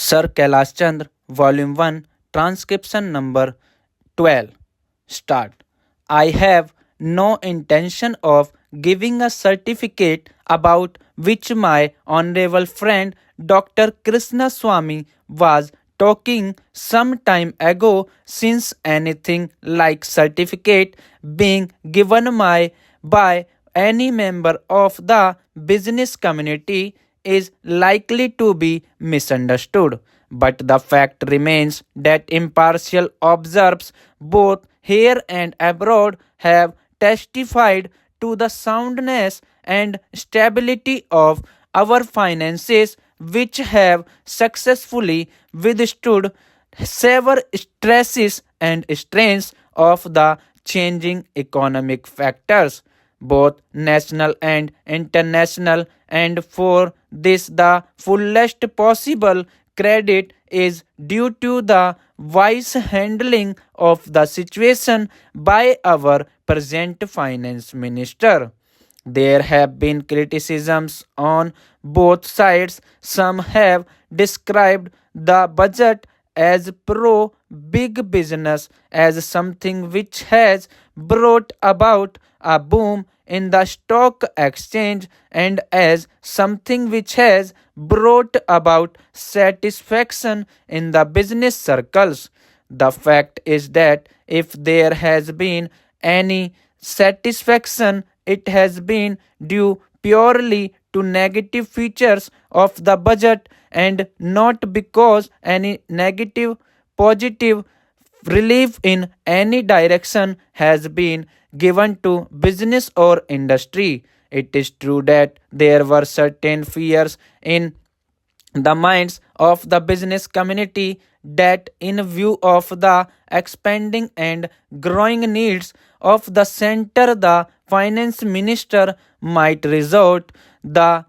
Sir Kailash Chandra, Volume 1, Transcription number 12. Start. I have no intention of giving a certificate about which my honorable friend Dr. Krishna Swami was talking some time ago, since anything like certificate being given by any member of the business community is likely to be misunderstood. But the fact remains that impartial observers both here and abroad have testified to the soundness and stability of our finances, which have successfully withstood severe stresses and strains of the changing economic factors, both national and international, and for this the fullest possible credit is due to the wise handling of the situation by our present finance minister. There have been criticisms on both sides. Some have described the budget as pro big business, as something which has brought about a boom in the stock exchange, and as something which has brought about satisfaction in the business circles. The fact is that if there has been any satisfaction, it has been due purely to negative features of the budget, and not because any negative positive relief in any direction has been given to business or industry. It is true that there were certain fears in the minds of the business community that, in view of the expanding and growing needs of the center, the finance minister might resort the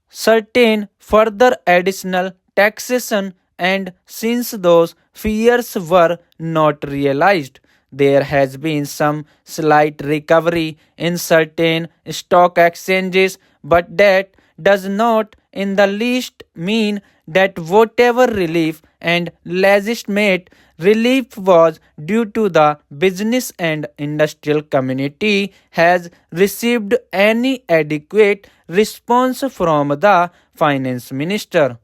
certain further additional taxation, and since those fears were not realized, there has been some slight recovery in certain stock exchanges, but that does not in the least mean that whatever relief and legitimate relief was due to the business and industrial community has received any adequate response from the finance minister.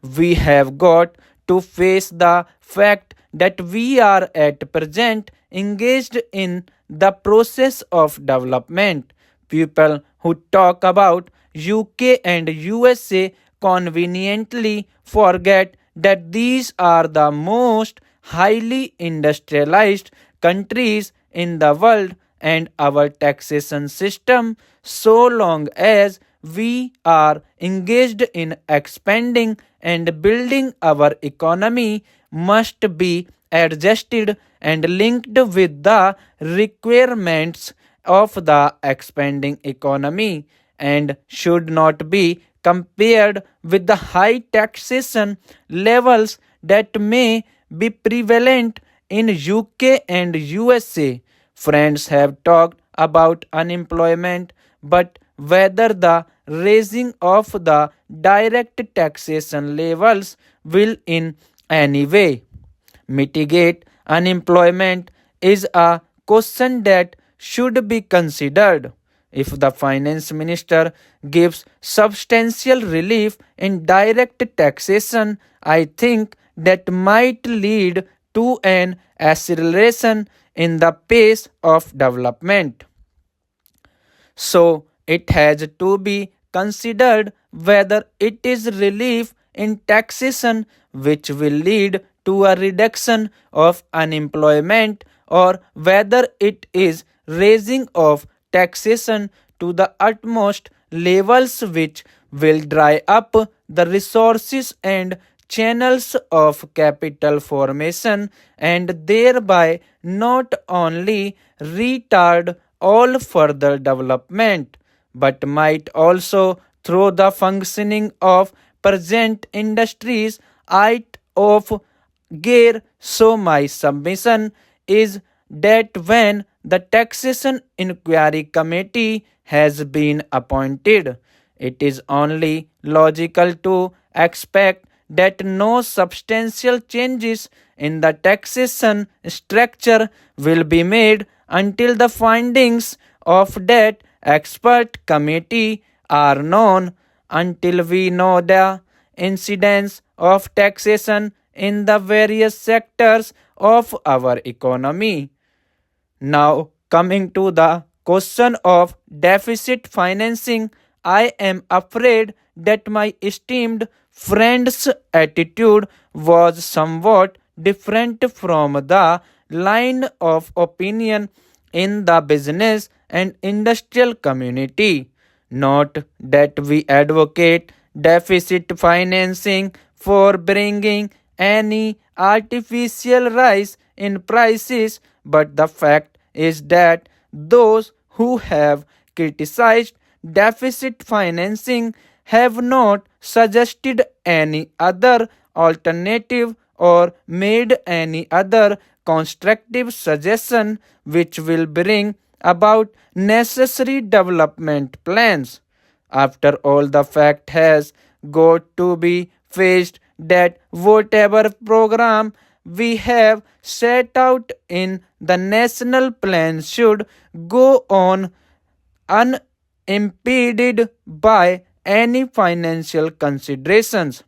We have got to face the fact that we are at present engaged in the process of development. People who talk about UK and USA conveniently forget that these are the most highly industrialized countries in the world, and our taxation system, so long as we are engaged in expanding and building our economy, must be adjusted and linked with the requirements of the expanding economy, and should not be compared with the high taxation levels that may be prevalent in UK and USA. Friends have talked about unemployment, but whether the raising of the direct taxation levels will in any way mitigate unemployment is a question that should be considered. If the finance minister gives substantial relief in direct taxation, I think that might lead to an acceleration in the pace of development. So it has to be considered whether it is relief in taxation which will lead to a reduction of unemployment, or whether it is raising of taxation to the utmost levels which will dry up the resources and channels of capital formation, and thereby not only retard all further development, but might also throw the functioning of present industries out of gear. So my submission is that when the taxation inquiry committee has been appointed, it is only logical to expect that no substantial changes in the taxation structure will be made until the findings of that expert committee are known. Until we know the incidence of taxation in the various sectors of our economy. Now, coming to the question of deficit financing, I am afraid that my esteemed friend's attitude was somewhat different from the line of opinion in the business and industrial community. Not that we advocate deficit financing for bringing any artificial rise in prices, but the fact is that those who have criticized deficit financing have not suggested any other alternative or made any other constructive suggestion which will bring about necessary development plans. After all, the fact has got to be faced that whatever program we have set out in the national plan should go on unimpeded by any financial considerations.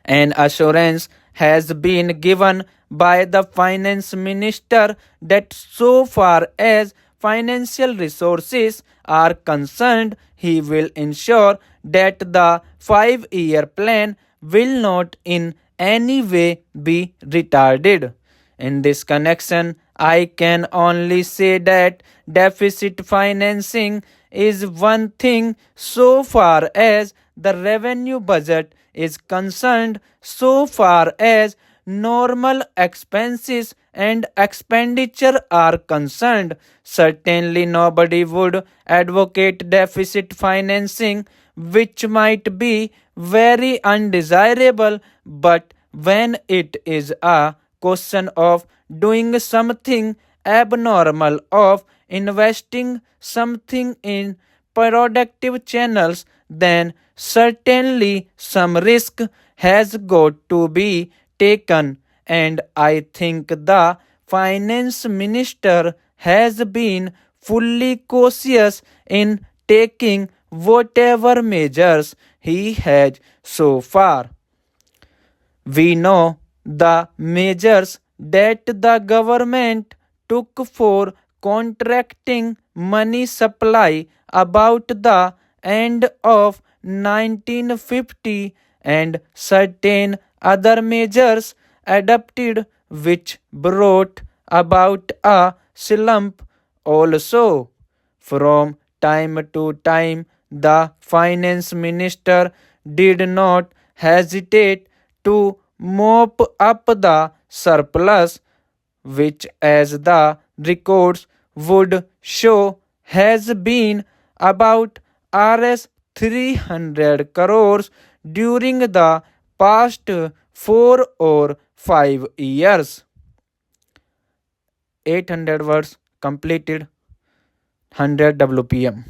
An assurance has been given by the finance minister that so far as financial resources are concerned, he will ensure that the 5-year plan will not in any way be retarded. In this connection, I can only say that deficit financing is one thing so far as the revenue budget is concerned, so far as normal expenses and expenditure are concerned. Certainly, nobody would advocate deficit financing, which might be very undesirable, but when it is a question of doing something abnormal, of investing something in productive channels, then certainly some risk has got to be taken. And I think the finance minister has been fully cautious in taking whatever measures he has so far. We know the measures that the government took for contracting money supply about the end of 1950, and certain other measures adopted which brought about a slump also. From time to time, the finance minister did not hesitate to mop up the surplus, which, as the records would show, has been about Rs 300 crores during the past 4 or 5 years. 800 words completed, 100 WPM.